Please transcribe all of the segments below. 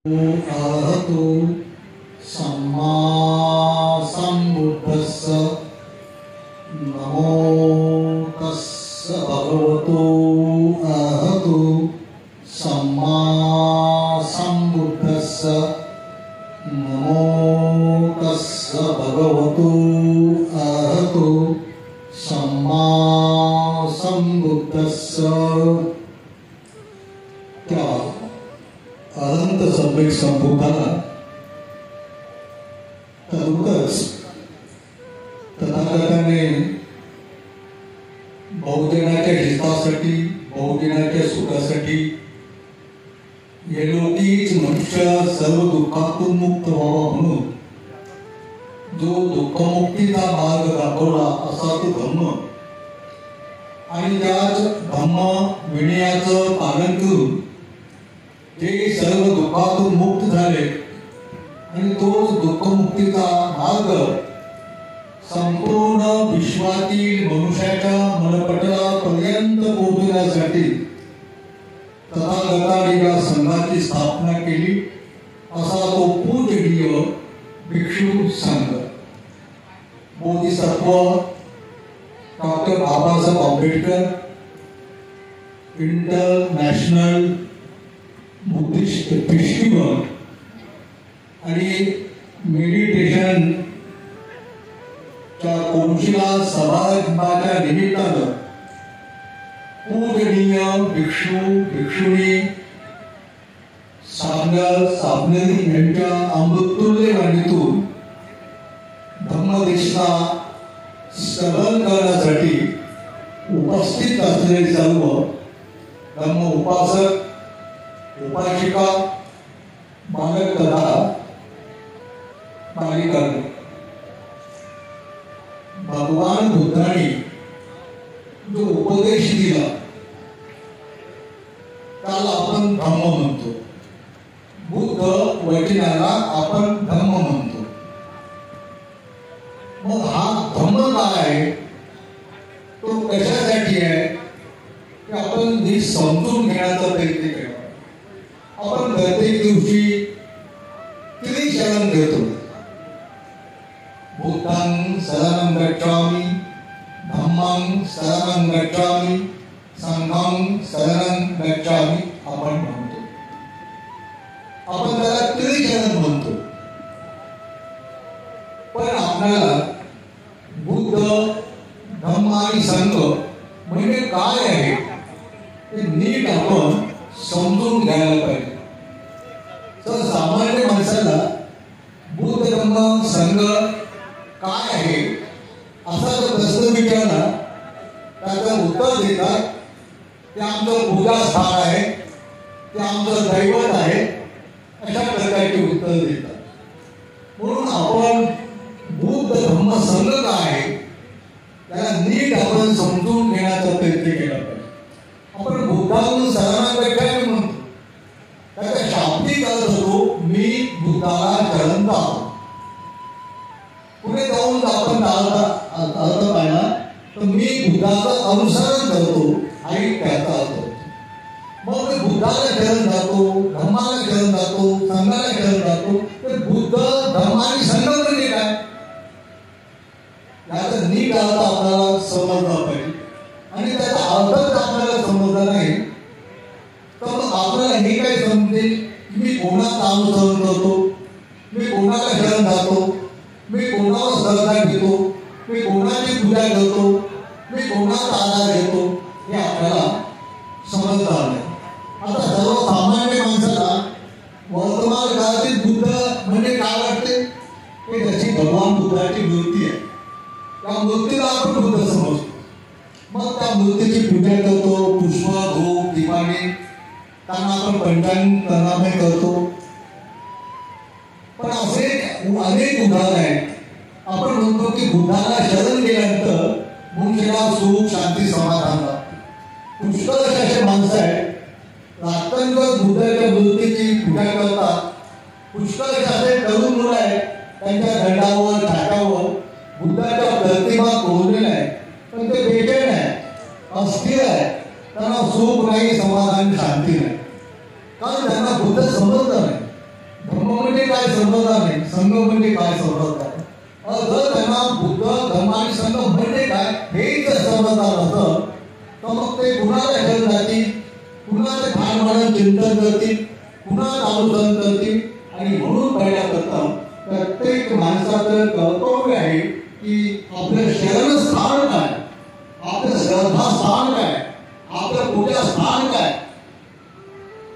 अरहतु सम्मा सम्बुद्धस्स नमो तस्स भगवतो अरहतु सम्मा सम्बुद्धस्स नमो तस्स भगवतो अरहतु सम्मा सम्बुद्धस्स। क्या अनंत सम्यक संबोधना तरुणच तथागताने बहुजनाच्या हितासाठी बहुजनाच्या सुखासाठी येलोकीच मनुष्य सर्व दुःखातून मुक्त व्हावा म्हणून जो दुःखमुक्तीचा मार्ग दाखवला असा तो धम्म आणि त्याच धम्म विनयाचं पालन करून जे सर्व दुःखातून मुक्त झाले आणि तोच दुःखमुक्तीचा मार्ग संपूर्ण विश्वातील मनुष्याच्या मनपटलापर्यंत पोहोचण्यासाठी तथागताने या संघाची स्थापना केली असा तो पूजनीय भिक्षू संघ। Bodhisattva doctor Babasaheb Ambedkar international Buddhist festival आणि मेडिटेशन च्या कोनशिला समारंभाच्या निमित्तानं पूजनीय भिक्षू भिक्षुणी साबणेरी यांच्या अमृतुल्य वाणीतून धम्मदेशना श्रवण करण्यासाठी उपस्थित असलेले सर्व धम्म उपासक उपासिका बालक तथा बालिकांनी भगवान बुद्धांनी जो उपदेश दिला त्याला आपण धम्म म्हणतो। बुद्ध वचनाला आपण धम्म म्हणतो। मग हा धम्म काय आहे, तो कशासाठी आहे की आपण हे समजून घेण्याचा प्रयत्न केला। आपण प्रत्येक दिवशी किती शरण घेतो, बुद्धं शरणं गच्छामि, धम्मं शरणं गच्छामि, संघं शरणं गच्छामि आपण म्हणतो। आपण त्याला किती शरण म्हणतो, पण आपल्याला बुद्ध धम्म आणि संघ म्हणजे काय आहे ते नीट आपण समजून घ्यायला पाहिजे। तर सामान्य माणसाला बुद्ध धम्म संघ काय आहे असा जर प्रश्न विचारला त्याचं उत्तर देतात ते आमचं पूजास्थान आहे, ते आमचं दैवत आहे, अशा प्रकारचे उत्तर देतात। म्हणून आपण बुद्ध धम्म संघ काय आहे त्याला नीट आपण समजून घेण्याचा प्रयत्न केला पाहिजे। आपण बुद्धांना शरण गच्छामि म्हणतो, त्याचा शाब्दिक अर्थ होतो मी बुद्धाला शरण जातो। पुढे जाऊन आपण अर्थ पाहिला तर मी बुद्धाचं अनुसरण करतो आणि त्याचा अर्थ होतो। मग मी बुद्धाला शरण जातो, धम्माला शरण जातो, संघाला शरण जातो, तर बुद्ध धम्म आणि संघ म्हणजे काय याचा नीट अर्थ आपल्याला समजला पाहिजे। आणि त्याचा अर्थच आपल्याला समजला नाही तर मग आपल्याला हे काय समजेल की मी कोणाचं अनुसरण करतो, मी कोणाला शरण जातो, मी कोणावर श्रद्धा घेतो, मी कोणाची पूजा करतो, मी कोणाचा आधार घेतो, हे आपल्याला समजणार नाही। आता सर्वसामान्य माणसाला वर्तमान काळातील बुद्ध म्हणजे काय वाटते की त्याची भगवान बुद्धाची मूर्ती आहे, त्या मूर्तीला आपण बुद्ध समजतो। मग त्या मूर्तीची पूजा करतो, पुष्प धूप दीपाने त्यांना आपण पंचांग प्रणाम करतो। पण असे अनेक उदाहरण आहेत। आपण म्हणतो की बुद्धाला शरण गेल्यानंतर मनुष्याला सुख शांती समाधान लाभते। पुष्कळ असे माणसं आहेत रात्रंदिवस बुद्धाच्या मूर्तीची पूजा करतात। पुष्कळ असे तरुण मुलं आहेत त्यांच्या दंडावर छात्यावर बुद्धाच्या प्रतिमा कोरलेल्या आहेत, पण ते बेचैन आहे, अस्थिर आहे, त्यांना सुख नाही, समाधान शांती नाही, कारण त्यांना बुद्ध समजलं नाही। धम्म म्हणजे काय समजणार नाही, संघ म्हणजे काय समजणार. जर त्यांना बुद्ध धम्म आणि संघ म्हणजे काय हे जर समजणार असं तर मग ते पुन्हा ह्याच्यात जातील, पुन्हा ते ध्यान म्हणून चिंतन करतील, पुन्हा अनुसरण करतील. आणि म्हणून पहिल्या प्रथम प्रत्येक माणसाचं कर्तव्य आहे की आपलं शरणस्थान काय, आपलं श्रद्धास्थान काय, आपलं पूजा स्थान काय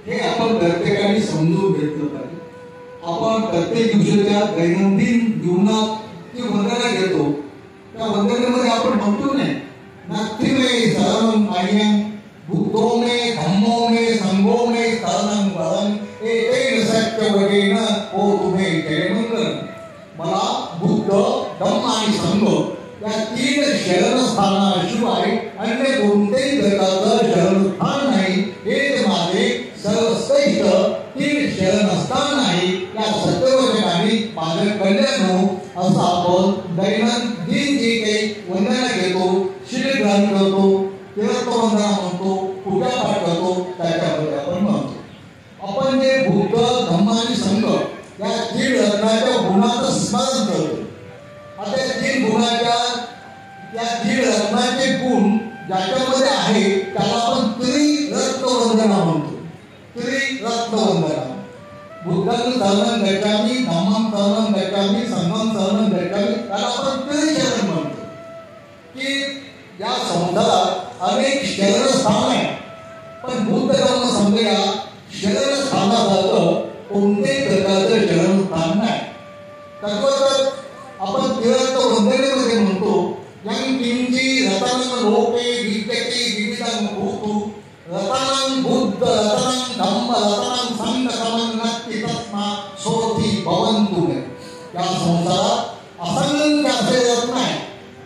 हे आपण प्रत्येकाने समजून घेतलं पाहिजे. आपण प्रत्येक दिवसाच्या दैनंदिन जीवनात जी वंदना घेतो त्या वंदनेमध्ये आपण म्हणतो नाही नक्की में शरणम आर्यम बुद्धो में धम्मो में संघो में शरणम वरम एकेन सत्यवदेन ओ तुम्हे जय मंगल. मला बुद्ध धम्म आणि संघ या तीन शरणस्थानाशिवाय अन्य कोणत्याही प्रकारचं शरणस्थान नाही. हे माझे सर्वश्रेष्ठ तीन शरणस्थान आहे. या सत्यवचनाने माझं कल्याण हो असं आपण दैनंदिन जे काही वंदना घेतो, श्रीग्रहण करतो, तीर्थवंदना म्हणतो, पूजापाठ करतो त्याच्यामध्ये आपण म्हणतो. आपण जे बुद्ध धम्म आणि संघ या तीन रत्नाच्या गुणाचं स्मरण करतो. आता या तीन गुणाच्या या तीन रत्नाचे गुण ज्याच्यामध्ये आहे त्याला आपण त्रिरत्नवंदना म्हणतो. त्रिरत्नवंदना बुद्धाचं शरणं गच्छामि, धम्मं शरणं गच्छामि, संघं शरणं गच्छामि त्याला आपण त्रिशरण म्हणतो. की या संसारात अनेक शरणस्थान आहे पण बुद्ध धम्म संघ या शरणस्थानासारखं कोणत्याही प्रकारचं शरणस्थान नाही. तत्वतः आपण तीर्थवंदनेमध्ये म्हणतो यं किंची रतनं लोके विद्यते विविधं भूतु रतनं बुद्ध रतनं धम्म रतनं संघ समन्नति तस्मात् सोति भवन्तु. या संसारात असंख्य असे रत्न आहे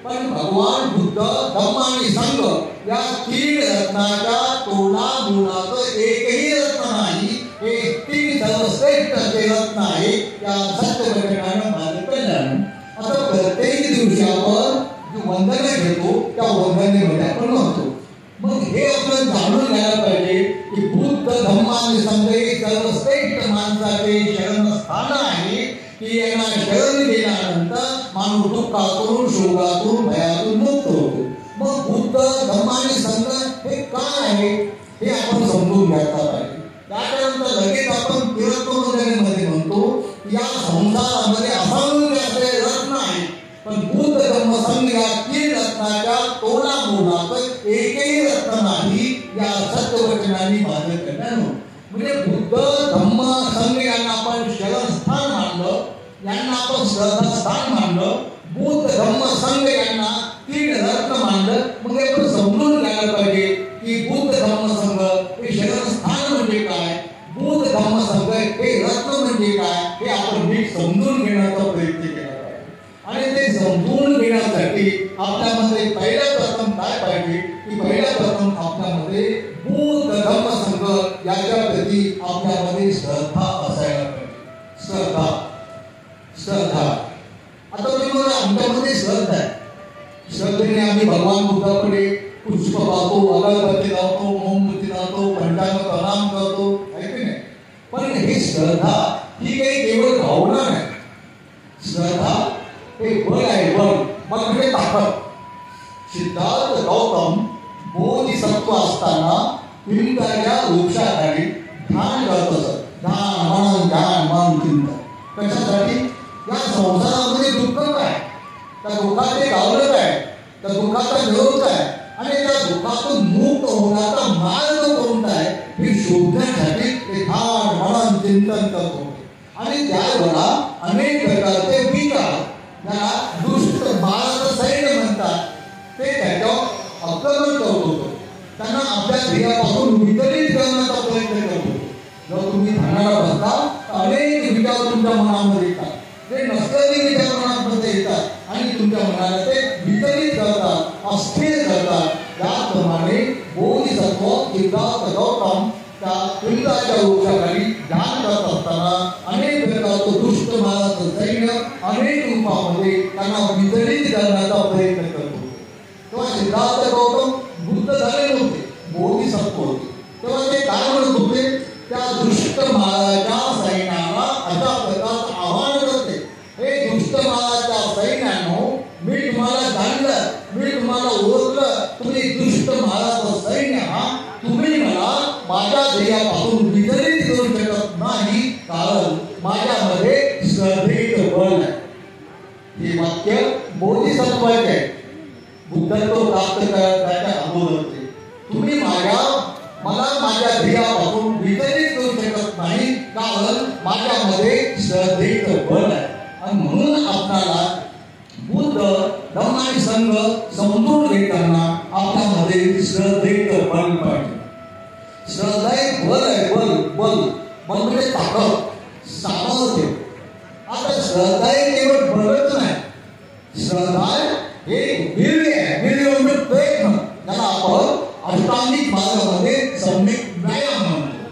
पण भगवान बुद्ध धम्म आणि संघ या तीन रत्नाच्या तोडामोडाचं एकही रत्न नाही. हे तीन सर्वश्रेष्ठ असे रत्न आहे. या सत्यवचनानं माझं कल्याण. आता प्रत्येक दिवशी आपण जी वंदना घेतो त्या वंदनेमध्ये आपण म्हणतो. मग हे आपण जाणून घ्यायला पाहिजे की बुद्ध धम्म आणि संघ हे सर्वश्रेष्ठ माणसाचे शरणस्थान आहे की यांना शरण गेल्यानंतर माणूस दुःखातून, शोकातून, भयातून मुक्त होतो. मग बुद्ध धम्म आणि संघ हे काय आहे हे आपण समजून घ्यायला पाहिजे. त्याच्यानंतर लगेच आपण तीर्थवंदनेमध्ये म्हणतो या संसारामध्ये असंख्य असे रत्न आहे पण बुद्ध धम्म संघ या तीन रत्नाच्या तोडामोडाचं एकही रत्न नाही. या सत्यवचनाने माझं कल्याण हो. म्हणजे बुद्ध धम्म संघ यांना आपण शरणस्थान मानलं, यांना आपण श्रद्धास्थान मानलं, बुद्ध धम्म संघ यांना तीन रत्न मानलं. मग आपण समजून घ्यायला पाहिजे की बुद्ध धम्म संघ हे शरणस्थान म्हणजे काय, बुद्ध धम्म संघ हे रत्न म्हणजे काय हे आपण नीट समजून घेण्याचा प्रयत्न केला पाहिजे. आणि ते समजून घेण्यासाठी आपल्यामध्ये पहिल्या प्रथम काय पाहिजे की पहिल्या प्रथम आपल्यामध्ये बुद्ध धम्म संघ याच्या प्रती आपल्यामध्ये श्रद्धा असायला पाहिजे. श्रद्धा श्रद्धा आता तुम्ही मला आमच्यामध्ये श्रद्धा आहे. श्रद्धेने आम्ही भगवान बुद्धाकडे पुष्प वाहतो, अगरबत्ती लावतो, मोमबत्ती लावतो, पंचांग प्रणाम करतो, आहे की नाही. पण ही श्रद्धा ही काही केवळ भावना नाही. श्रद्धा हे बळ आहे. बळ मग म्हणजे ताकद. सिद्धार्थ गौतम बोधिसत्व असताना पिंपळाच्या वृक्षाखाली ध्यान करत असत. ध्यान मन चिंतन कशासाठी. या संसारामध्ये दुःख काय, त्या दुःखाचे कारण काय, त्या दुःखाचा विरोध काय आणि त्या दुःखातून मुक्त होण्याचा मार्ग कोणता आहे हे शोधण्यासाठी ते ध्यान मन चिंतन करतो. आणि त्यावेळेला अनेक प्रकारचे विकार ज्याला दुष्ट बाळाचं सैन्य म्हणतात ते त्याच्यावर आक्रमण करत होतं. त्यांना आपल्या ध्येयापासून विचलित करण्याचा प्रयत्न करतो. जर तुम्ही ध्यानाला बसता तर अनेक विचार तुमच्या मनामध्ये येतात. ते नसलेले विचार मनामध्ये येतात आणि तुमच्या मनाला ते विचलित करतात, अस्थिर करतात. त्याप्रमाणे बोधिसत्व सिद्धार्थ गौतम त्या पिंपळाच्या वृक्षाखाली ध्यान करत असताना अनेक प्रकारचं दुष्ट माराचं सैन्य अनेक रूपामध्ये त्यांना विचलित करण्याचा प्रयत्न करतो. तेव्हा सिद्धार्थ गौतम बुद्ध झाले नव्हते, बोधिसत्व होते. तेव्हा ते काय म्हणत होते, त्या दुष्ट माराच्या सैन्याला बुद्धत्व प्राप्त करण्याच्या अगोदर होते. तुम्ही मला माझ्या ध्येयापासून विचलित करू शकत नाही, कारण माझ्यामध्ये श्रद्धेचं बल आहे. आणि म्हणून आपल्याला बुद्ध धम्म आणि संघ समजून घेताना आपल्यामध्ये श्रद्धेचं बल पाहिजे. श्रद्धा एक बल आहे. बल म्हणजे ताकद, सामर्थ्य. आता श्रद्धा केवळ बलच नाही, श्रद्धा हे वीर्य आहे. वीर्य म्हणजे प्रयत्न, ज्याला आपण अष्टांगिक मार्गामध्ये सम्यक व्यायाम म्हणतो.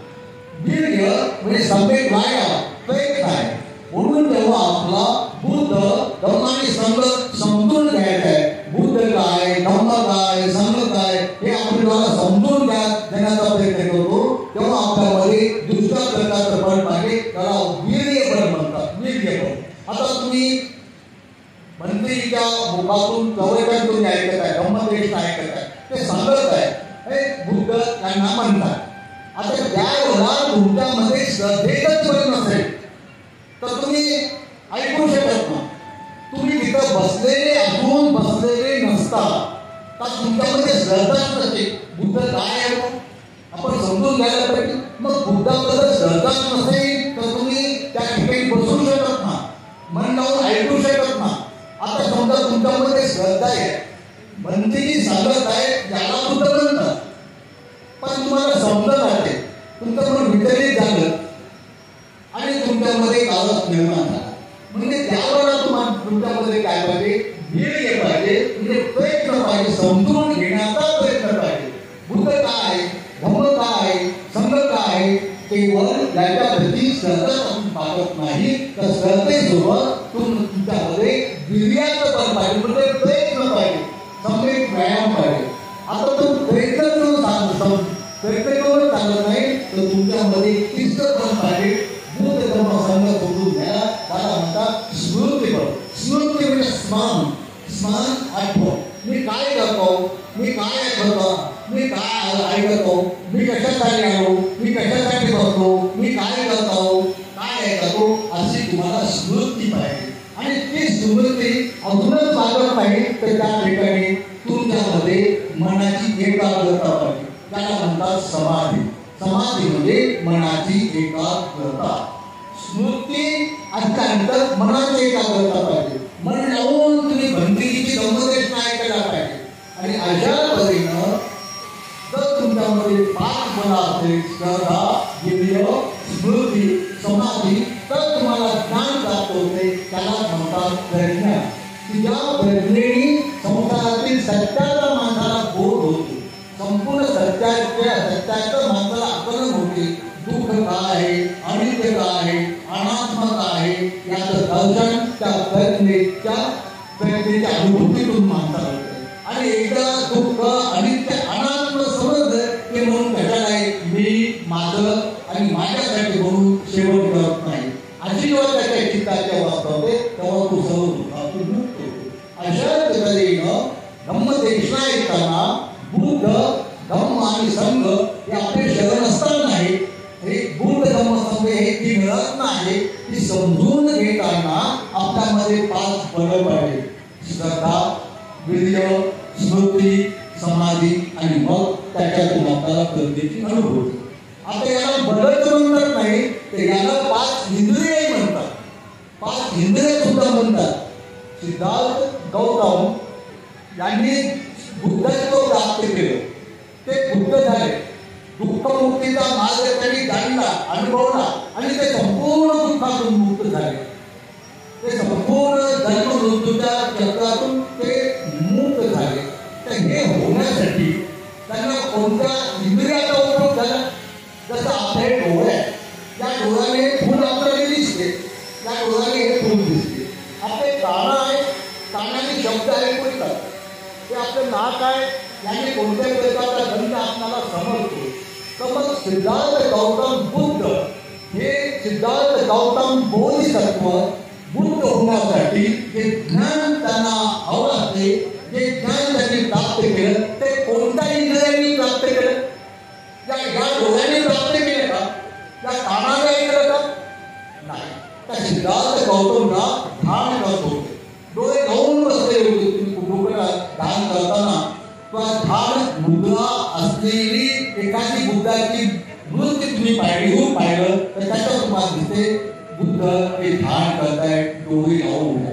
वीर्य म्हणजे सम्यक व्यायाम, प्रयत्न आहे. म्हणून तेव्हा आपला बुद्ध धम्म आणि संघ समजून घ्यायचा आहे. बुद्ध काय, धम्म काय, संघ काय हे आपल्याला समजून देण्याचा प्रयत्न करतो. तेव्हा आपल्यामध्ये दुसऱ्या प्रकारचं बळ पाहिजे, त्याला वीर्य बळ म्हणतात. वीर्य बळ. आता तुम्ही मंत्रीच्या मुखातून प्रवचन तुम्ही ऐकत आहे, धम्मदेश ऐकत आहे, ते सांगत आहे हे बुद्ध त्यांना म्हणतात. आता त्यावेळेला तुमच्यामध्ये श्रद्धेचंच बळ नसेल तर तुम्ही ऐकू शकत नाही. तुम्ही तिथं बसलेले नसता तर तुमच्यामध्ये श्रद्धाच नसते. बुद्ध काय आहे आपण समजून घ्यायला पाहिजे. मग बुद्धाबद्दल श्रद्धाच नसेल तर तुम्ही त्या ठिकाणी बसू शकत नाही, मन लावून ऐकू शकत नाही. आता समजा तुमच्यामध्ये श्रद्धा आहे, मंत्री सांगत आहे याला बुद्ध म्हणतात, पण तुम्हाला समजत आहे, तुमचं मन विचलित झालं आणि तुमच्यामध्ये काळच निर्माण झाला. म्हणजे त्यावेळेला तुमच्यामध्ये काय पाहिजे, वीर्य पाहिजे, म्हणजे प्रयत्न पाहिजे, समजून घेण्याचा प्रयत्न पाहिजे. बुद्ध काय, धम्म काय, संघ काय, केवळ याच्या प्रती श्रद्धा पाहत नाही तर श्रद्धेसोबत तुमच्यामध्ये वीर्याचं बल पाहिजे, म्हणजे प्रयत्न पाहिजे, सम्यक व्यायाम पाहिजे. आता तो प्रयत्न करून चालत नाही तर तुमच्यामध्ये शिस्त बल पाहिजे. बुद्ध धम्म संघ सोडून घ्या, त्याला म्हणतात स्मृती बळ. स्मृती म्हणजे स्मरण आठवण. मी काय करतो, मी काय ऐकतो, मी काय ऐकतो, मी कशासाठी आलो, मी कशासाठी बसलो, मी काय करतो, काय ऐकतो, अशी तुम्हाला स्मृती पाहिजे. आणि ती स्मृती अजूनच वाढत नाही तर त्या ठिकाणी तुमच्यामध्ये मनाची एकाग्रता पाहिजे. त्याला म्हणतात समाधी. समाधी म्हणजे मनाची एकाग्रता. स्मृती अंतर्गत मनाची एकाग्रता पाहिजे. मन लावून तुम्ही भंतिकीची गंमतेच नाही ऐकायला पाहिजे. आणि अशा पद्धतीनं जर तुमच्यामध्ये 5 बळ असेल, श्रद्धा, वीर्य, स्मृती, समाधी, तर तुम्हाला ज्ञान प्राप्त होते. त्याला म्हणतात प्रज्ञा. ज्या प्रज्ञेने संसारातील सत्याचा माणसाला बोध होतो, संपूर्ण सत्याचं माणसाला आकलन होते. दुःख काय आहे, अनित्य काय आहे, अनात्म काय आहे याचं दर्शन त्या प्रज्ञेच्या अनुभूतीतून माणसाला होते. आणि एकदा दुःख अनित्य अनात्म समजलं ते म्हणून कशाला आहे, मी माझं आणि माझ्यासाठी म्हणून शेवट करत नाही. अशी जेव्हा त्याच्या चित्ताच्या वास्तवते तेव्हा तो सर्व दुःखातून मुक्त होतो. अशा पद्धतीनं धम्मदेशना ऐकताना बुद्ध धम्म आणि संघ हे आपले शरण असताना नाही, हे बुद्ध धम्म संघ हे ती मिळत नाही. ती समजून घेताना आपल्यामध्ये 5 बळ पाहिजे, श्रद्धा, वीर्य, स्मृती, समाधी आणि मग त्याच्यातून आपल्याला प्रगतीची अनुभूती. आता याला बळच म्हणतात नाही तर याला 5 इंद्रिय म्हणतात. 5 इंद्रिय सुद्धा म्हणतात. सिद्धार्थ गौतम यांनी बुद्धत्व प्राप्त केलं, ते बुद्ध झाले. दुःखमुक्तीचा मार्ग त्यांनी जाणला, अनुभवला आणि ते संपूर्ण दुःखातून मुक्त झाले. ते संपूर्ण जन्म मृत्यूच्या चक्रातून ते मुक्त झाले. तर हे होण्यासाठी त्यांना कोणत्या इंद्रियाचा उपयोग झाला. जसं आपले डोळे, या डोळ्याने फुल आपल्याला दिसते, त्या डोळ्याने हे फुल दिसते. आपले कान आहे, कानाने शब्द ऐकू येतात. ते आपले नाक आहे, याने कोणत्याही प्रकारचा गंध आपल्याला समजतो. तर मग सिद्धार्थ गौतम बुद्ध हे सिद्धार्थ गौतम बोधिसत्व बुद्ध होण्यासाठी जे ज्ञान त्यांना हवं असते, जे ज्ञान त्यांनी प्राप्त केलं ते कोणत्या इंद्रियांनी प्राप्त केलं. या डोळ्याने प्राप्त केलं का, या कानाने ऐकलं का, नाही. त्या सिद्धार्थ गौतमला ध्यान करत होते, डोळे लावून बसले होते. तुम्ही कुठं ध्यान करता झाड मुद्रा असलेली एखादी बुद्धाची मूर्ती तुम्ही पाहिलं तर त्याच्यावर तुम्हाला दिसते बुद्ध हे ध्यान करतायत, डोळे लावून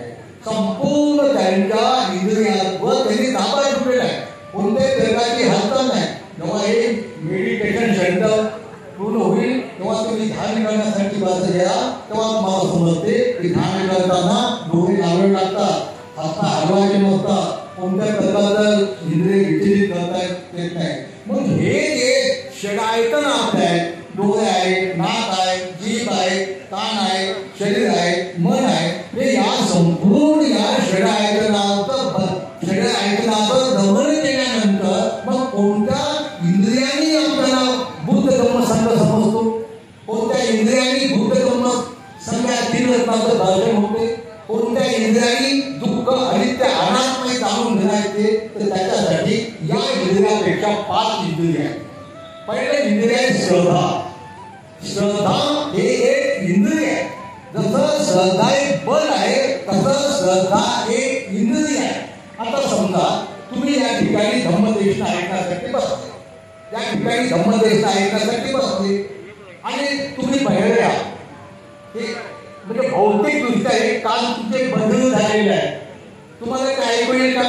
संपूर्ण त्यांच्या इंद्रियांवर त्यांनी ताबा ठेवलेला आहे. कोणत्याही प्रकारची हालचाल नाही. जेव्हा हे मेडिटेशन सेंटर पूर्ण होईल तेव्हा तुम्ही ध्यान करण्यासाठी बसले गेला तेव्हा तुम्हाला समजते की ध्यान करताना डोळे लावावे लागतात, हात हलवायचे नसतात, कोणत्या प्रकारचं इंद्रिय विचलित करता येत नाही. मग हे जे षडायतन आहेत, डोळे आहे, नाक आहे, जीभ आहे, कान आहे, शरीर आहे, मन आहे, हे या संपूर्ण या षडायतनाचं दमन केल्यानंतर मग कोणत्या इंद्रियांनी आपल्याला बुद्ध धम्म संघ समजतो, कोणत्या इंद्रियांनी बुद्ध धम्म संघात तीन रत्नाचं दर्शन होते, कोणत्या इंद्रियांनी दुःख अनित्य अनात्म जाणून घेण्याचे, तर त्याच्यासाठी या इंद्रियापेक्षा 5 इंद्रिय आहेत. पहिले इंद्रिय आहे श्रद्धा. श्रद्धा हे एक इंद्रिय आहे. जसं श्रद्धा एक बल आहे तसं श्रद्धा एक इंद्रिय आहे. आता समजा तुम्ही या ठिकाणी धम्मदेशना ऐकण्यासाठी बसले, या ठिकाणी धम्मदेशना ऐकण्यासाठी बसले आणि तुम्ही बाहेर या, हे म्हणजे भौतिकदृष्ट्या हे कान तुमचे बंद झालेले आहे. तुम्हाला काय ऐकू येईल का?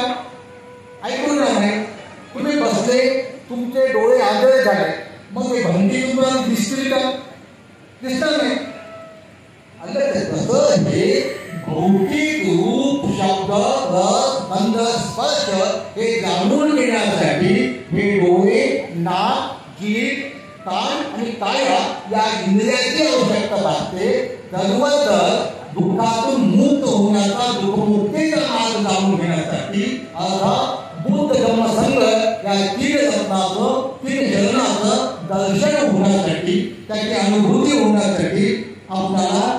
ऐकू नाही. तुम्ही बसले, तुमचे डोळे आंधळे झाले, मग हे भंगी तुम्हाला दिसतील का? दिसणार नाही. तसं हे भौतिक रूप, शब्द, रस, गंध, स्पर्श हे जाणून घेण्यासाठी हे डोळे, नाक, जीभ, कान आणि काया या इंद्रियाची आवश्यकता भासते. सर्वत्र दुःखातून मुक्त होण्याचा, दुःखमुक्तीचा मार्ग जाणून घेण्यासाठी बुद्ध धम्म संघ या तीन रत्नाचं, तीन शरणाचं दर्शन होण्यासाठी, त्याची अनुभूती होण्यासाठी आपल्याला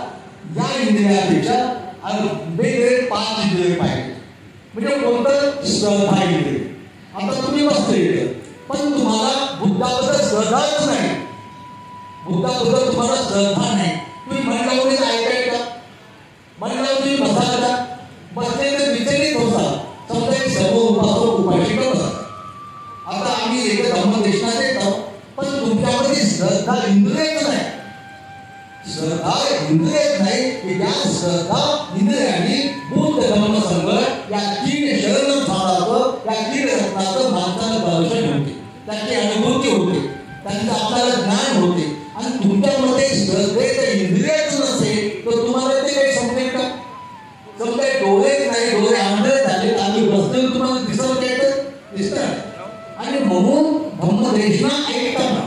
या इंद्रियापेक्षा वेगवेगळे 5 इंद्रिय पाहिजे. म्हणजे कोणतं? श्रद्धा इंद्रिय. आता तुम्ही बसले पण तुम्हाला बुद्धाबद्दल श्रद्धाच नाही, बुद्धाबद्दल तुम्हाला श्रद्धा नाही. तुम्ही मन लावून ऐकाय का? मन लावून तुम्ही बसाल का? बसले तर विचलित होता. समजा एक सर्व उपासक उपासिका बसतात. आता आम्ही एक धम्मदेशना देतो पण तुमच्यामध्ये श्रद्धा इंद्रियच नाही. श्रद्धा इंद्रियच नाही की ज्या श्रद्धा इंद्रियांनी बुद्ध धम्म संघ या 3 शरण स्थानाचं, या 3 रत्नाचं माणसाला दर्शन होते, त्याची अनुभूती होते, त्यांचं आपल्याला ज्ञान होते. आणि तुमच्यामध्ये श्रद्धेचं इंद्रियच नसेल तर तुम्हाला ते काही समजेल का? समजा डोळेच नाही, डोळे आंधळे झाले, आम्ही बसले तुम्हाला दिसतं. आणि म्हणून धम्मदेशना ऐकताना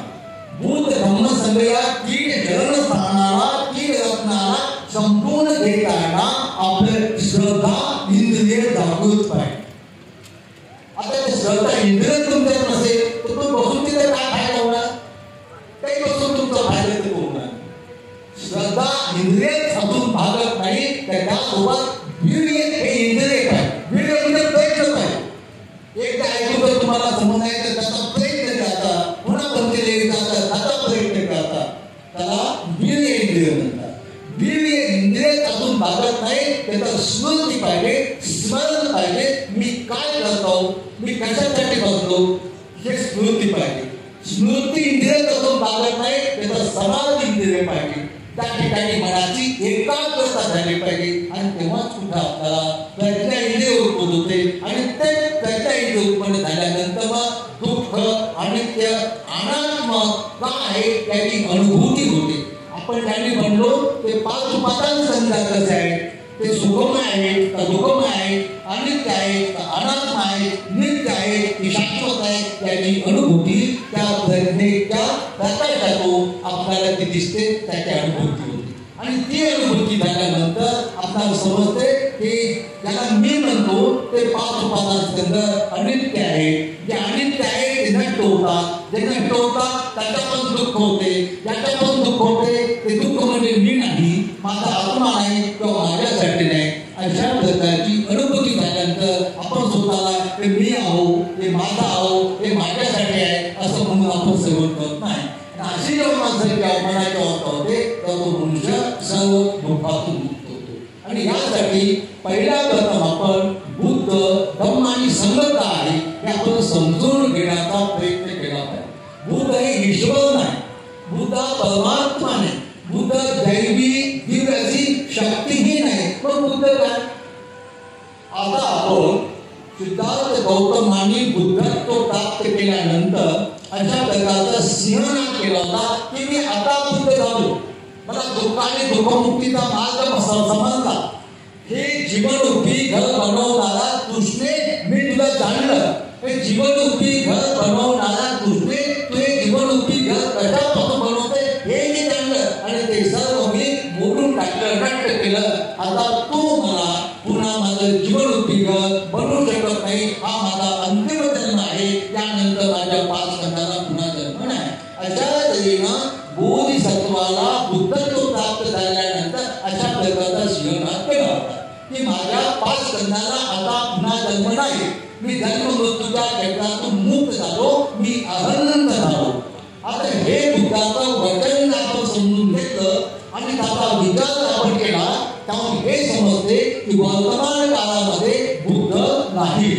बुद्ध धम्म संघ या 3 शरण स्थानाला, 3 रत्नाला संपूर्ण देताना आपले श्रद्धा इंद्रिय जागृत पाहिजे. आता ते श्रद्धा इंद्रिय तुमच्यात नसेल तर तुम्ही बसून तिथे काय फायदा होणार? काही बसून तुमचा फायदा ते होणार. श्रद्धा इंद्रिय अजून भागत नाही, त्याच्यासोबत वीर्य हे इंद्रिय आहे. वीर्य म्हणजे प्रयत्न आहे. एकदा ऐकून जर तुम्हाला समजायचं त्याचा प्रयत्न करता, पुन्हा बनलेले जातात, त्याचा प्रयत्न करता, त्याला वीर्य इंद्रिय म्हणतात. वीर्य इंद्रिय अजून भागत नाही, त्याचा स्मृती पाहिजे, स्मरण पाहिजे. मी काय करतो, मी कशासाठी बसलो हे स्मृती पाहिजे. स्मृती इंद्रिय अजून भागत नाही, त्याचा समाधी इंद्रिय पाहिजे. त्या ठिकाणी मनाची एकाग्रता झाली पाहिजे आणि तेव्हाच कुठं आपल्याला प्रज्ञा इंद्रिय उत्पन्न होते. आणि ते प्रज्ञा इंद्रिय उत्पन्न झाल्यानंतर मग दुःख, अनित्य, अनात्म काय त्याची अनुभूती होते. आपण ज्यांनी म्हणलो ते 5 उपादान संघ कसे आहेत, ते सुखमय आहेत का दुःखमय आहे, अनित्य आहे का अनात्म आहे, नित्य आहे की शाश्वत आहे, त्याची अनुभूती त्या प्रज्ञेच्या प्रकाशातून आपल्याला ती दिसते, त्याची अनुभूती होते. आणि ती अनुभूती झाल्यानंतर आपल्याला समजते की ज्याला मी म्हणतो ते 5 उपादान संघ अनित्य आहे. जे अनित्य आहे ते नष्ट होतात, जे नष्ट होतात त्याच्या पण दुःख होते, ज्याच्या पण दुःख होते ते दुःख म्हणजे मी नाही, माझा आत्मा नाही किंवा माझ्यासाठी नाही. अशा प्रकारची अनुभूती झाल्यानंतर आपण स्वतःला ते मी आहो, ते माझा आहो, ते माझ्यासाठी आहे असं म्हणून आपण सेवन करत नाही. अशी जेव्हा माणसाची मनाची अवस्था होते तर तो मनुष्य सर्व दुःखातून मुक्त होतो. आणि यासाठी पहिल्या प्रथम आपण बुद्ध धम्म आणि संघ आहे हे आपण समजून ईश्वर नाही, बुद्ध परमात्मा नाही, बुद्ध दैवी दिव्य अशी शक्तीही नाही, पण बुद्ध काय? आता आपण सिद्धार्थ गौतमांनी बुद्धत्व प्राप्त केल्यानंतर अशा प्रकारचा सिंहनाद केला होता की मी आता बुद्ध झालो, मला दुःखाने दुःखमुक्तीचा मार्ग समजला, हे जीवनरूपी घर बनवणारा कृष्णे मी तुला जाणलं, हे जीवनरूपी घर बनवणारा कृष्णे तू हे जीवनरूपी घर कशापासून बनवते हे मी जाणलं आणि ते सर्व मी मोडून टाकलं, नष्ट केलं. आता तू मला पुन्हा माझं जीवनरूपी घर बनवू शकत नाही, हा माझा अंतिम जन्म आहे, त्यानंतर माझ्या 5 स्कंदाला पुन्हा जन्म नाही. अशा तऱ्हेनं बोधिसत्वाला बुद्धत्व प्राप्त झाल्यानंतर अशा प्रकारचा सिंहनाद केला होता की माझ्या 5 स्कंदाला आता पुन्हा जन्म नाही, मी जन्म मृत्यूच्या चक्रातून मुक्त झालो, मी अनंत झालो. आता हे बुद्धाचं वचन आपण समजून घेतलं आणि त्याचा विचार आपण केला, त्यामुळे हे समजते की वर्तमान काळामध्ये बुद्ध नाही.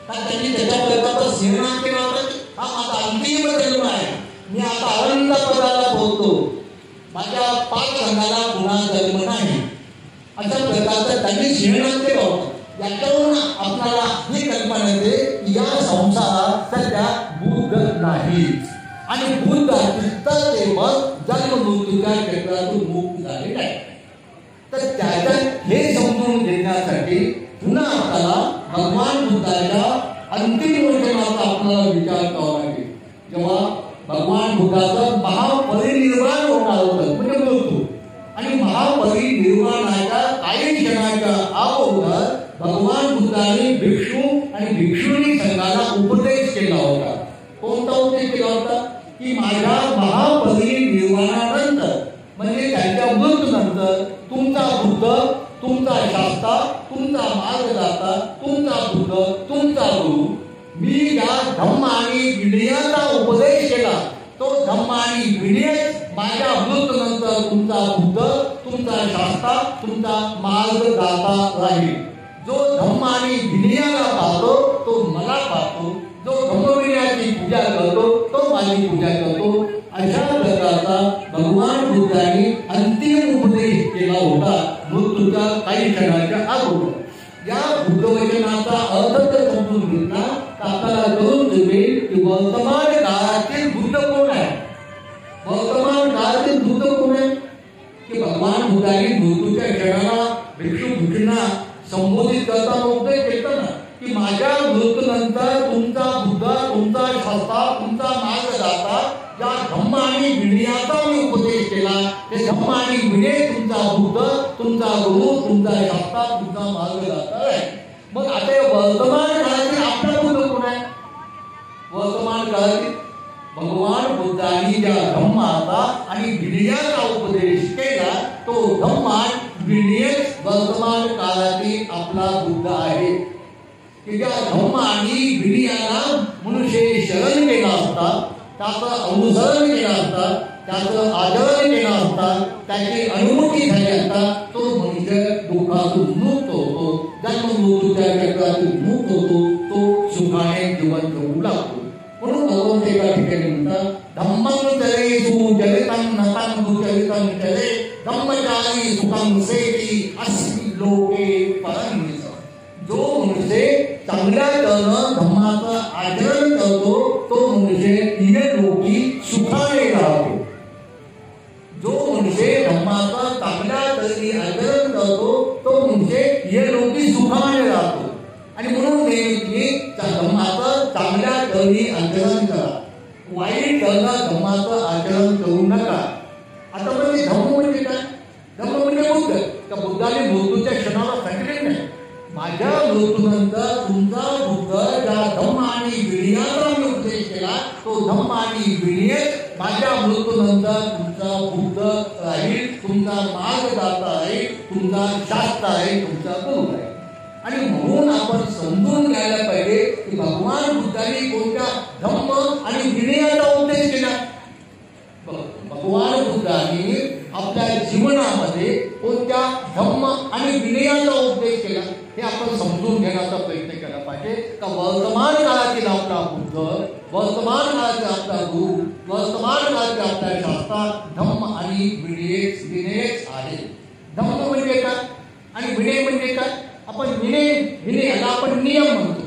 त्यांनी त्याच्या प्रकारचा सिंहनाद केला होता, हा माझा अंतिम जन्म आहे, मी आता अनंत पदाला पोहोचतो, माझ्या 5 स्कंदाला पुन्हा जन्म नाही, अशा प्रकारचं त्यांनी सिंहनाद केलं होतं. याच्यावरून आपल्याला ही कल्पना येते की या संसारात सध्या बुद्ध नाही आणि बुद्ध तेव्हा जन्म मृत्यूच्या चक्रातून मुक्त झालेला आहे. तर त्याच्यात हे समजून घेण्यासाठी पुन्हा आपल्याला भगवान बुद्धाच्या अंतिम वचनाचा आपल्याला विचार करावा लागेल. जेव्हा भगवान बुद्धाचं महापरिनिर्वाण होणार होतं म्हणजे मृत्यू, आणि महापरिनिर्वाणाच्या काही क्षणाच्या अगोदर भगवान बुद्धाने भिक्षू आणि भिक्षुणी संघाला उपदेश केला होता. कोणता उपदेश केला होता की माझ्या महापरिनिर्वाणानंतर म्हणजे त्यांच्या मृत्यूनंतर तुमचा बुद्ध, तुमचा शास्ता, तुमचा मार्गदाता, तुमचा बुद्ध, तुमचा गुरु, मी या धम्म आणि विनयाचा उपदेश केला, तो धम्म आणि विनय माझ्या मृत्यूनंतर तुमचा बुद्ध, तुमचा शास्ता, तुमचा मार्गदाता राहील. जो धम्म आणि विनयाला पाहतो तो मला पाहतो, जो धम्मविनयाची पूजा करतो तो माझी पूजा करतो. अशा प्रकारचा भगवान बुद्धांनी अंतिम उपदेश केला होता मृत्यूच्या काही क्षणाच्या अगोदर. या बुद्धवचनाचा अर्थ जर समजून घेतला तर आपल्याला कळून जमेल की वर्तमान काळातील बुद्ध कोण आहे. वर्तमान काळातील बुद्ध कोण आहे की भगवान बुद्धांनी मृत्यूच्या क्षणाला भिक्षू भिक्षूंना संबोधित करताना उपदेश केला ना की माझ्या मृत्यूनंतर तुमचा बुद्ध, तुमचा शास्ता, तुमचा मार्गदाता या धम्म आणि विनयाचा मी उपदेश केला. ते धम्म आणि विनय तुमचा बुद्ध, तुमचा गुरु, तुमचा शास्ता, तुमचा मार्गदाता आहे. मग आता वर्तमान काळातील आपला बुद्ध कोण आहे. वर्तमान काळातील भगवान बुद्धांनी ज्या धम्माचा आणि विनयाचा उपदेश केला तो धम्म विनय वर्तमान काळातील आपला बुद्ध आहे. की ज्या धम्म आणि विनयाला मनुष्य शरण केला असता, त्याचं अनुसरण केलं असता, त्याचं आचरण केलं असता, त्याची अनुभूती झाली असता, तो मनुष्य दुःखातून मुक्त होतो, जन्म मृत्यूच्या चक्रातून मुक्त होतो, तो सुखाने जीवन जगू लागतो. म्हणून भगवंत एका ठिकाणी म्हणतात धम्मं चरे सुचरितं नतं सुचरितं चरे धम्मचारी सुखं सेती अस्मिन् लोके परं निज. जो मनुष्य चांगल्या तऱ्हेनं धम्माचं आचरण करतो तो मनुष्य इहलोकी सुखाने राहतो. जो मनुष्य धम्माचं चांगल्या तऱ्हेने आचरण करतो तो मनुष्य इहलोकी सुखाने राहतो. आणि म्हणून नेहमी धम्माचं चांगल्या तऱ्हेने आचरण करा, वाईट तऱ्हेनं धम्माचं आचरण करू नका. आता म्हणजे धम्म म्हणजे काय. धम्म म्हणजे बुद्ध. त्या बुद्धाने मृत्यूच्या क्षणाला सांगितले नाही माझ्या मृत्यूनंतर तुमचा बुद्ध ज्या धम्म आणि विनयाचा मी उपदेश केला तो धम्म आणि विनय माझ्या मृत्यूनंतर तुमचा बुद्ध राहील, तुमचा मार्गदाता आहे, तुमचा शास्त्र आहे, तुमचा गुरु आहे. आणि म्हणून आपण समजून घ्यायला पाहिजे की भगवान बुद्धांनी कोणत्या धम्म आणि विनयाचा उपदेश केला. भगवान बुद्धांनी आपल्या जीवनामध्ये कोणत्या धम्म आणि विनयाचा उपदेश केला हे आपण समजून घेण्याचा प्रयत्न केला पाहिजे. पाहिजे का वर्तमान काळातील आपला बुद्ध, वर्तमान काळातील आपला गुरु, वर्तमान काळातील आपला शास्त्र धम्म आणि विनयच आहे. धम्म म्हणजे काय आणि विनय म्हणजे काय? आपण विनय याला आपण नियम म्हणतो.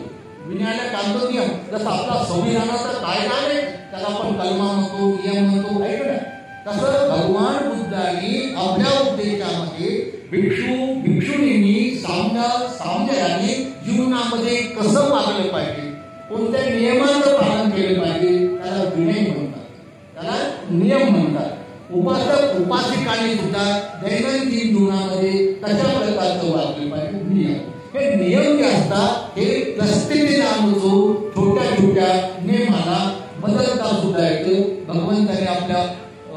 विनयाला कांतो नियम. जसं आपला संविधानाचा कायदा आहे त्याला आपण कलमा म्हणतो, नियम म्हणतो, आहे का? तसं भगवान बुद्धांनी आपल्या उपदेशामध्ये भिक्षुणींनी सामंजस्याने जीवनामध्ये कसं वागलं पाहिजे, कोणत्या नियमांचं पालन केलं पाहिजे त्याला विनय म्हणतात, त्याला नियम म्हणतात. उपासिकांनी सुद्धा दैनंदिन जीवनामध्ये कशा प्रकारचं वागलं पाहिजे नियम. हे नियम जे असतात हे प्रस्थितीला अनुरूप छोट्या छोट्या नियमाला बदलता सुद्धा येतं. भगवंताने आपल्या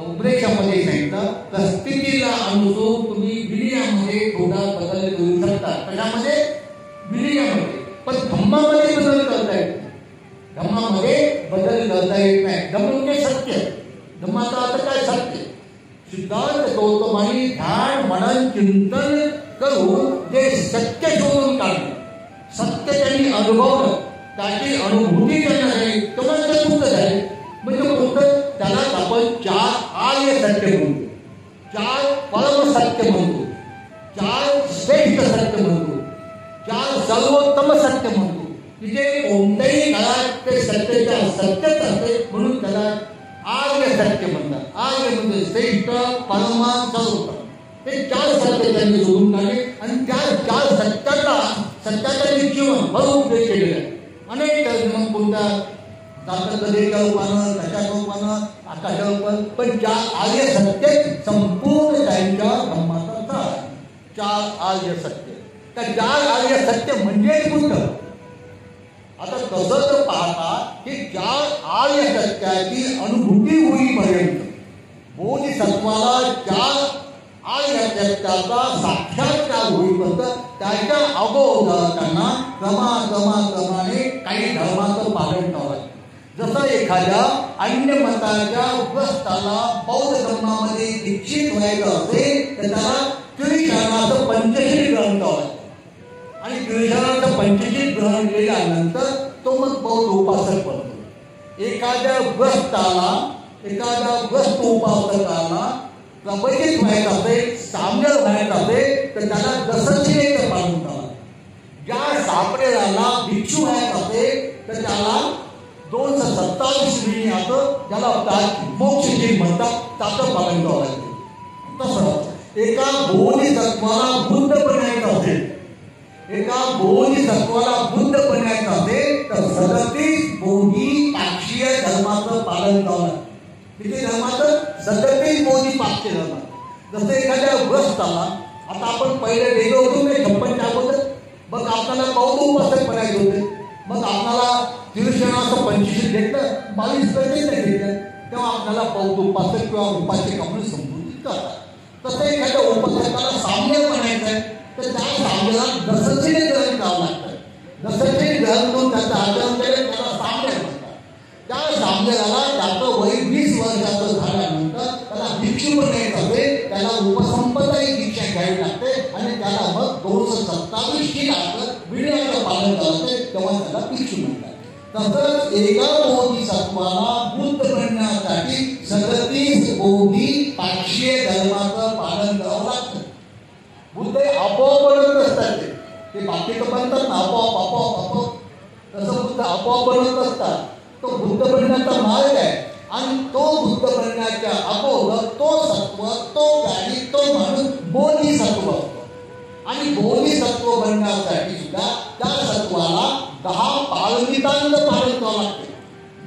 उपदेशामध्ये सांगितलं परिस्थितीला अनुरूप तुम्ही विनयामध्ये थोडा बदल करू शकता. कशामध्ये? विनयामध्ये. पण धम्मामध्ये बदल करता येत नाही. धम्मामध्ये बदल करता येत नाही. धम्म म्हणजे सत्य. धम्माचा अर्थ काय? सत्य. सिद्धार्थ गौतमांनी ध्यान मनन चिंतन करून ते सत्य शोधून काढले. सत्य त्यांनी अनुभवलं, त्याची अनुभूती त्यांना झाली, तेव्हा ते मुक्त झाले. म्हणजे कोणतं? त्यालाच आपण चार आर्य सत्य म्हणतो, चार परम सत्य म्हणतो, चार श्रेष्ठ सत्य म्हणतो, चार सर्वोत्तम सत्य म्हणतो. तिथे कोणत्याही काळात ते सत्यच्या सत्यच असते म्हणून त्याला आर्य सत्य म्हणतात. आर्य म्हणजे श्रेष्ठ, परम, सर्वोत्तम. ते चार सत्य त्यांनी जोडून काढले आणि त्या चार सत्याचा जीवन भर उपयोग केलेला आहे. अनेक मग कोणत्या कलेच्या रूपानं, कशाच्या रूपानं, आकाशाच्या रूपानं, पण चार आर्य सत्य संपूर्ण त्यांच्या धम्माचा चार आर्य सत्य. त्या चार आर्य सत्य म्हणजे बुद्ध. आता तसं तर पाहता की चार आर्य सत्याची अनुभूती होईपर्यंत बोधिसत्वाला चार आर्य सत्याचा साक्षात्कार होईपर्यंत त्याच्या अगोदर त्यांना क्रमाने काही धर्माचं पालन करावं. जसं एखाद्या अन्य मताच्या ग्रस्ताला बौद्ध धर्मामध्ये दीक्षित व्हायचं असेल तर त्याला त्रिशरणाचं पंचशील ग्रहण करावं आणि त्रिशरणाचं पंचशील ग्रहण केल्यानंतर तो मग बौद्ध उपासक बनतो. एखाद्या ग्रस्त उपासकाला प्रबोधित व्हायचं असेल, साम्य व्हायचं असेल तर त्याला दशशिलेचं पालन करावं. ज्या सापडेला भिक्षू व्हायचं असेल तर त्याला 227 विनयाचं ज्याला मोक्षशील म्हणतात त्याचं पालन करावं लागते. तसं एका बोधिसत्वाला बुद्ध बनायचं असेल, एका बोधिसत्वाला बुद्ध बनायचं असेल तर 37 बोधिपाक्षीय धर्माचं पालन करावं लागतं. किती धर्माचं? 37 बोधिपाक्षीय धर्म. जसं एखाद्या ग्रस्ताला आता आपण पहिले गेलो होतो नाही 56च्या अगोदर, मग आपल्याला बौद्ध उपासक बनायचे होते. मग आपल्याला त्रिशरणाचं पंचशील घेतलं, 22 नाही घेतलं, तेव्हा आपल्याला बौद्ध उपासक किंवा उपासक आपण संबोधित करतात. तसं एखाद्या उपासकाला साम्य बनायचं आहे तर त्या साम्याला दशशिले ग्रहण करावं लागतं. दशशिले ग्रहण करून त्याचं आचरण केलं त्याला साम्य म्हणतात. त्या साम्याला त्याचं वय 20 वर्षाचं झाल्यानंतर त्याला भिक्षू बनायचं असेल त्याला उपसंपदाही दीक्षा घ्यावी लागते आणि त्याला मग 227 शीलाचं विनयाचं पालन करायचं, तेव्हा त्याला भिक्षू म्हणतात. तसंच एका बोधिसत्वाला बुद्ध बनण्यासाठी 37 बोधिपाक्षीय धर्माचं पालन करावं लागतं. बुद्ध आपोआप बनत असतात. ते बाकीचं बनतात ना आपोआप. तसं बुद्ध आपोआप बनत असतात. तो बुद्ध बनण्याचा मार्ग आहे आणि तो बुद्ध बनण्याच्या अगोदर तो सत्व, तो ज्ञानी, तो माणूस बोधिसत्व असतो. आणि बोधिसत्व बनण्यासाठी सुद्धा त्या सत्वाला 10 पालनितांचं पालन करावं लागते,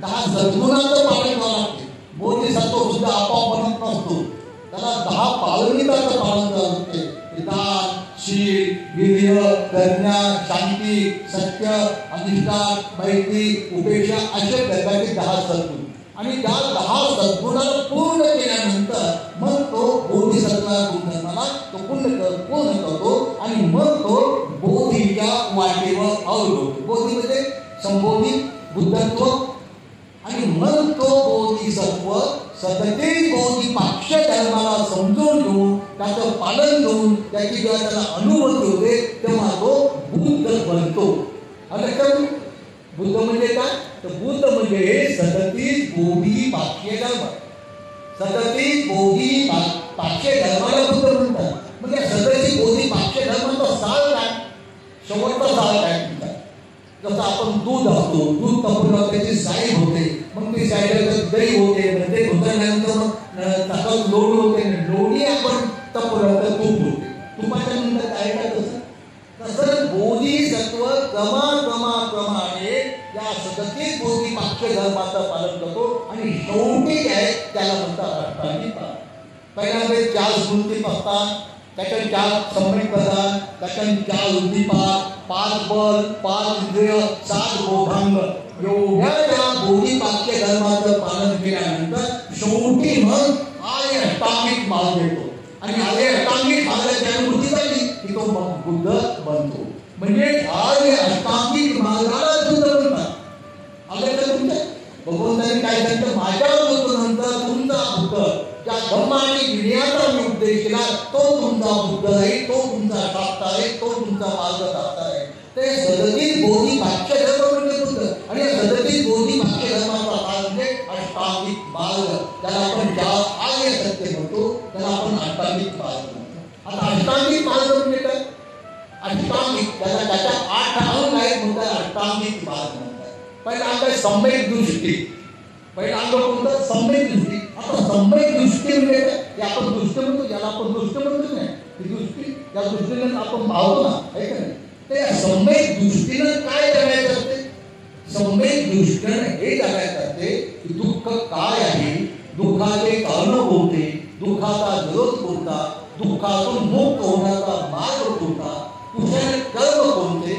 10 सद्गुणांचं पालन करावं लागते. बोधिसत्व सुद्धा आपोआप बनत नसतो, त्याला 10 पालनितांचं पालन करावं लागते. दान, शील, वीर्य, प्रज्ञा, शांती, सत्य, अधिष्ठान, मैत्री, उपेक्षा अशा प्रकारचे 10 सद्गुण. आणि त्या 10 सद्गुणाला पूर्ण केल्यानंतर मग तो बोधिसत्वाला गुणधर्माला तो पूर्ण करतो आणि मग तो बोधीच्या वाटेवर अवलंबतो. बोधी म्हणजे संबोधित बुद्धत्व. आणि मग तो बोधिसत्व 37 बोधिपाक्ष धर्माला समजून घेऊन त्याचं पालन करून त्याची जेव्हा त्याला अनुभूती होते तेव्हा तो बुद्ध बनतो. आता बुद्ध म्हणजे काय? तर बुद्ध म्हणजे सदतीस बोधी पाक्ष्य धर्म. सदतीस बोधी पाक्ष्य धर्माला बुद्ध म्हणतात. मग या सदतीस बोधी पाक्ष्य धर्माचा साल काय? शेवटचा साल काय म्हणतात? जसं आपण दूध असतो, दूध तापवलं त्याची साई होते, मग ती साईला दही होते, म्हणजे उतरल्यानंतर ताकात लोणी होते, लोणी आपण तापवलं तर तूप होते. तुपाच्या नंतर काय काय तसं बोधिसत्व क्रमाने या सदतीस बोधी पाक्ष्य धर्माचं पालन करतो आणि शेवटी काय त्याला म्हणतात अष्टांगिक पालन. पहिल्यांदा 4 स्मृती असतात, त्याच्यात 4 संवेग प्रदान, त्याच्यात 4 उद्दीपक, 5 बल, 5 इंद्रिय, 7 बोधांग. एवढ्या या बोधी पाक्ष्य धर्माचं पालन केल्यानंतर शेवटी मग आर्य अष्टांगिक मार्ग येतो आणि आर्य अष्टांगिक मार्गाची अनुभूती झाली की तो मग बुद्ध बनतो. म्हणजे आर्य अष्टांगिक मार्गाला बुद्ध बनतात. आलं तुमच्या भगवंतांनी काय सांगितलं? माझ्या नंतर तुमचा बुद्ध ज्या धम्म आणि विनयाचा मी उपदेश केला तो तुमचा बुद्ध आहे, तो तुमचा शास्त्र आहे, तो तुमचा मार्गशास्त्र आहे. ते सदतीस बोधी पाक्ष्य धर्म म्हणजे बुद्ध आणि या सदतीस बोधी पाक्ष्य धर्माचा काळ म्हणजे अष्टांगिक मार्ग. त्याला आपण ज्या आर्य सत्य म्हणतो त्याला आपण अष्टांगिक मार्ग म्हणतो. आता अष्टांगिक मार्ग म्हणजे काय? अष्टांगिक त्याला त्याच्या 8 अंग आहेत म्हणतात अष्टांगिक मार्ग म्हणतात. पहिला अंग आहे सम्यक दृष्टी. पहिला अंग कोणतं? सम्यक दृष्टी. आता सम्यक दृष्टी म्हणजे काय? आपण दृष्टी म्हणतो, ज्याला आपण दृष्टी म्हणतो नाही, ही दृष्टी त्या दृष्टीने आपण पाहतो ना, आहे का नाही? तर या सम्यक दृष्टीनं काय जगायचं असते? सम्यक दृष्टीनं हे जगायचं असते की दुःख काय आहे, दुःखाचे कारण कोणते, दुःखाचा विरोध कोणता, दुःखातून मुक्त होण्याचा मार्ग कोणता, कुशल कर्म कोणते,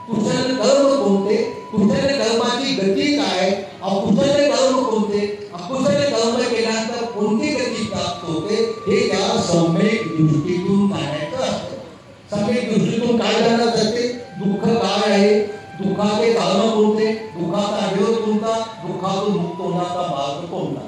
कुशल कर्म कोणते, कुशल कर्माची गती काय, अकुशल कर्म कोणते, अकुशल कर्म केल्यानंतर कोणती गती प्राप्त होते, हे त्या सम्यक दृष्टीतून जाण्याचं असतं. सम्यक दृष्टीतून काय जाणार असते? दुःख काय आहे, दुःखाचे कारण कोणते, दुःखाचा विरोध कोणता, दुःखातून मुक्त होण्याचा मार्ग कोणता,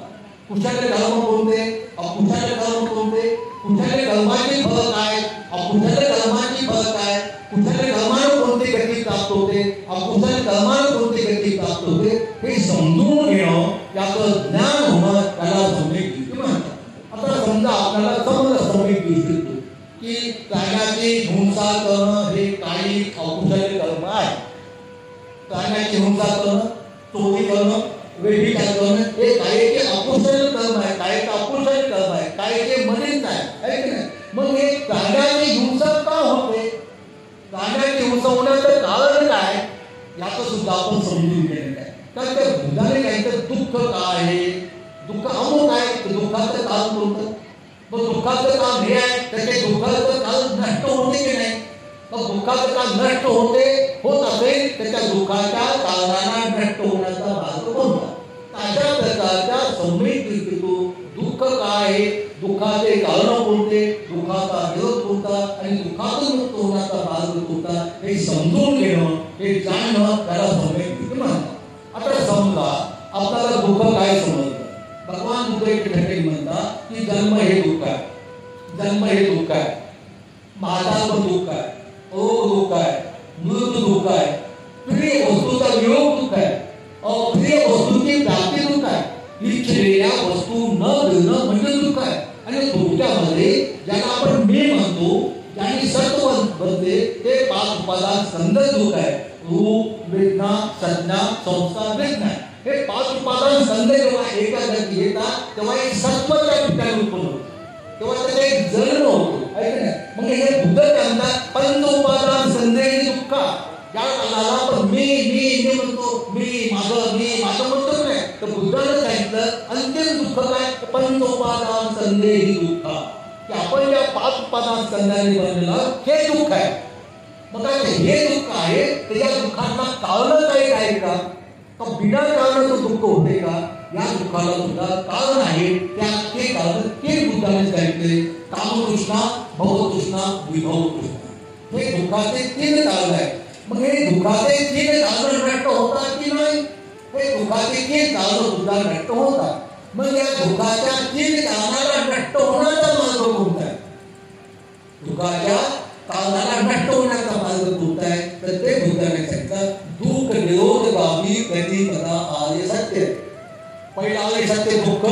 कुशल कर्म कोणते, अकुशल कर्म कोणते, कुशल कर्माची फळ काय, अकुशल कर्माची फळ काय, कुशल कर्माने कोणती गती प्राप्त होते, अकुशल कर्माने कोणती गती प्राप्त होते, हे समजून घेणं, याचं ज्ञान होणं त्याला सम्यक दृष्टी म्हणतात. आता समजा आपल्याला समजलं सम्यक दृष्टीतून की प्राण्याची हिंसा करणं हे काही अकुशल कर्म आहे. प्राण्याची हिंसा करणं, चोरी करणं, व्यभिचार करणं हे काही अकुशल कर्म आहे, काही अकुशल कर्म आहे, काही मलिन आहे की नाही? मग हे प्राण्याची हिंसा का होते, प्राण्याची हिंसा होण्याचं कारण काय, याचं सुद्धा आपण समजून घेणं काय. तर त्या बुद्धाने काय तर दुःख काय आहे, दुःख अमुक आहे, दुःखाचं कारण कोणतं, मग दुःखाचं काम हे आहे, त्याचे दुःखाचं कारण नष्ट होते की नाही, मग दुःखाचं काम नष्ट होत असेल त्याच्या दुःखाच्या कारणाला नष्ट होण्याचा मार्ग कोणता. अशा प्रकारच्या सम्यक दृष्टीतून दुःख काय आहे, दुःखाचे कारण कोणते, दुःखाचा विरोध कोणता आणि दुःखातून मुक्त होण्याचा मार्ग कोणता हे समजून घेणं, हे जाणणं त्याला सम्यक दृष्टी म्हणतात. आता समजा आपल्याला दुःख काय समजलं, भगवान बुद्ध एक ठिकाणी म्हणतात की जन्म हे दुःख आहे, जन्म हे दुःख आहे, म्हातारपण दुःख आहे, रोग दुःख आहे, मृत्यू दुःख आहे, प्रिय वस्तूचा वियोग दुःख आहे, अप्रिय वस्तूची प्राप्ती दुःख आहे, इच्छिलेल्या वस्तू न मिळणं म्हणजे दुःख आहे. आणि दुःखामध्ये ज्याला आपण मी म्हणतो, ज्याने सत्व बनते ते 5 उपादान संघ दुःख आहे. रूप, वेदना, संज्ञा, संस्कार, वेदना हे 5 उपादान संघ जेव्हा एका जागी येतात तेव्हा एक सत्वच्या ठिकाणी उत्पन्न होतं, तेव्हा त्याचा एक जन्म होतो, आहे की नाही? मग हे बुद्ध म्हणतात पंच उपादान संघ दुःख. ज्या काळाला पण मी म्हणतो, मी माझं म्हणतो नाही, तर बुद्धाने सांगितलं अंतिम दुःख काय, पंच उपादान संदेही दुःख, की आपण ज्या 5 उपादान संघाने बनलेलं हे दुःख आहे. मग हे दुःख आहे तर या दुःखाला कारण काही आहे का, बिना कारणाचं दुःख होते का, या दुःखाला सुद्धा कारण आहे. ते कारण ते बुद्धाने सांगितले कामतृष्णा, भवतृष्णा, विभवतृष्णा, हे दुःखाचे 3 कारण आहेत. मग हे दुःखाचे 3 कारण नष्ट होतात की नाही, हे दुःखाचे 3 कारण सुद्धा नष्ट होतात. मग या दुःखाच्या 3 कारणाला नष्ट होण्याचा मार्ग कोणता आहे, दुःखाच्या कारणाला नष्ट होण्याचा मार्ग कोणता आहे, तर ते बुद्धाने सांगितलं दुःख निरोधगामी प्रतिपदा आर्य सत्य. पहिलं आले सत्य दुःख,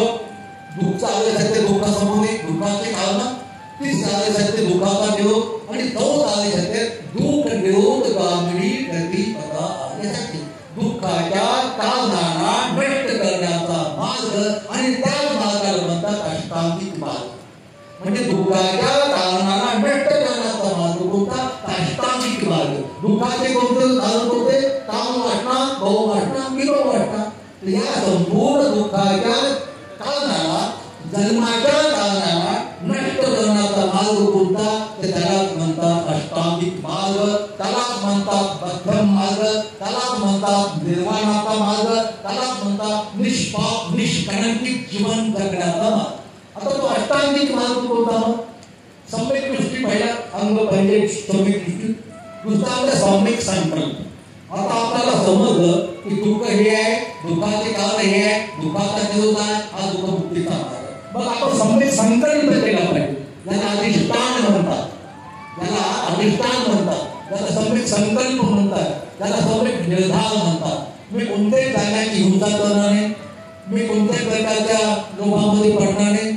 दुःख आले सत्य दुःखासमोर दुःखाचे कारण, तिसरं आले सत्य दुःखाचा निरोध आणि चौथं आले सत्य दुःख निरोधगामी प्रतिपदा आर्य सत्य. दुःखाच्या कारणांना नष्ट करण्याचा मार्ग आणि त्या मार्गाला म्हणतात अष्टांगिक मार्ग. म्हणजे दुःखाच्या कारणाला नष्ट करण्याचा मार्ग कोणता? अष्टांगिक मार्ग. दुःखाचे कोणते कारण कोणते? काम वाटणा, भाव वाटणा, विरोध वाटणा. या संपूर्ण दुःखाच्या कारणाला, जन्माच्या कारणाला नष्ट करण्याचा मार्ग कोणता? तर त्याला म्हणतात अष्टांगिक मार्ग, त्याला म्हणतात मध्यम मार्ग, त्याला म्हणतात निर्वाणाचा मार्ग, त्याला म्हणतात निष्पाप निष्कलंकित जीवन जगण्याचा मार्ग. आता तो अष्टांगिक मार्ग कोणता? सम्यक दृष्टी पहिला अंग पहिले सम्यक दृष्टी, दुसरा आपला सम्यक संकल्प. आता आपल्याला समजलं की दुःख हे आहे, दुःखाचे कारण हे आहे, दुःखाचा निरोध आहे, हा दुःख मुक्तीचा मार्ग. मग आपण सम्यक संकल्प केला पाहिजे. याला अधिष्ठान म्हणतात, याला अधिष्ठान म्हणतात, त्याला सम्यक संकल्प म्हणतात, त्याला सम्यक निर्धार म्हणतात. मी कोणत्याही जाण्याची हिंसा करणार नाही, मी कोणत्याही प्रकारच्या लोभामध्ये पडणार नाही.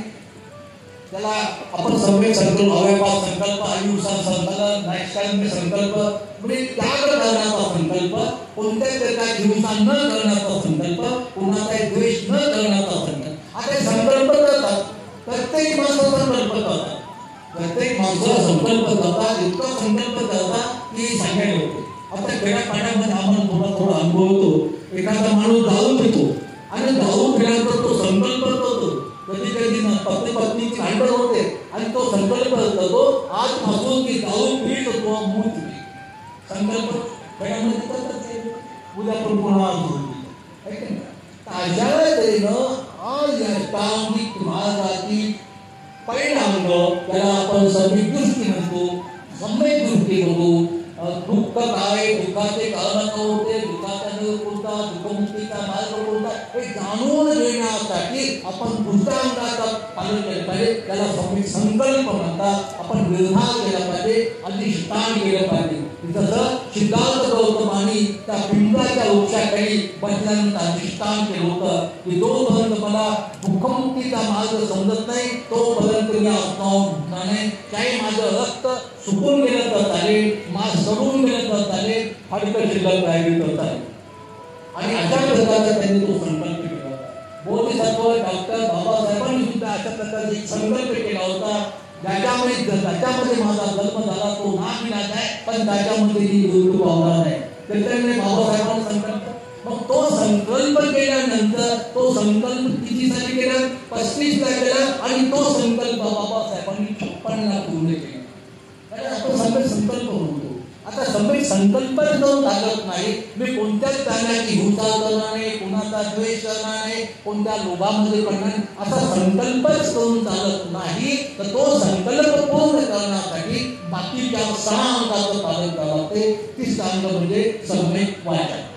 त्याला आपण सम्यक संकल्प, अव्ययभाव संकल्प, अहिंसा संकल्प, नैष्कर्म्य संकल्प, म्हणजे त्याग करण्याचा संकल्प, कोणत्याही प्रकारची हिंसा न करण्याचा संकल्प, कुणाचाही द्वेष न करण्याचा संकल्प. आता संकल्प करतात, प्रत्येक माणसाचा संकल्प करतात, प्रत्येक माणसाला संकल्प करतात, इतका संकल्प करतात की सांगायला होते. आता खेड्यापाड्यामध्ये आपण थोडा अनुभव होतो. एखादा माणूस दारू पितो आणि दारू पिल्यानंतर तो संकल्प करतो. कधी कधी पती पत्नीची भांडण होते आणि तो संकल्प करतो आजपासून की दारू पीत तो मूळ पिईल. संकल्प खेड्यामध्ये करतात, उद्या पण पुन्हा अशा तऱ्हेनं आज या अष्टांगिक मार्गाची परिणाम त्याला आपण सम्यक दृष्टी म्हणतो, सम्यक दृष्टी म्हणतो. दुःख काय, दुःखाचे कारण काय होते, दुःखाचा निरोध कोणता, दुःखमुक्तीचा मार्ग कोणता हे जाणून घेण्यासाठी आपण दुष्टांगाचा पालन केलं पाहिजे. त्याला सम्यक संकल्प म्हणतात. आपण निर्धार केला पाहिजे, अधिष्ठान केलं पाहिजे. जसं सिद्धार्थ गौतमांनी त्या पिंपळाच्या वृक्षाखाली बसल्यानंतर अधिष्ठान केलं होतं की जोपर्यंत मला दुःखमुक्तीचा मार्ग समजत नाही तोपर्यंत मी असणार नाही. काही माझं रक्त सुकून गेलं तर चालेल, मास सडून गेलं तर चालेल, हडकं शिल्लक राहिली तर चालेल. आणि अशा प्रकारचा त्यांनी तो संकल्प केला होता. बोधिसत्व डॉक्टर बाबासाहेबांनी सुद्धा अशा प्रकारचा एक संकल्प केला होता. ज्याच्यामध्ये माझा जन्म झाला तो नाविलाज आहे, पण त्याच्यामध्ये ही मृत्यू पावणार नाही. त्याच्यामुळे बाबासाहेबांचा संकल्प. मग तो संकल्प केल्यानंतर तो संकल्प कितीसाठी केला? 35 ला केला आणि तो संकल्प बाबासाहेबांनी 56 ला पूर्ण केला. आपण सम्यक संकल्प म्हणतो. आता सम्यक संकल्प जाऊन चालत नाही. मी कोणत्याच प्राण्याची हिंसा करणार नाही, कोणाचा द्वेष करणार नाही, कोणत्या लोभामध्ये पडणार नाही, असा संकल्पच करून चालत नाही. तर तो संकल्प पूर्ण करण्यासाठी बाकीच्या 6 अंगाचं पालन करावं लागते. 30 अंग म्हणजे सम्यक वाचन.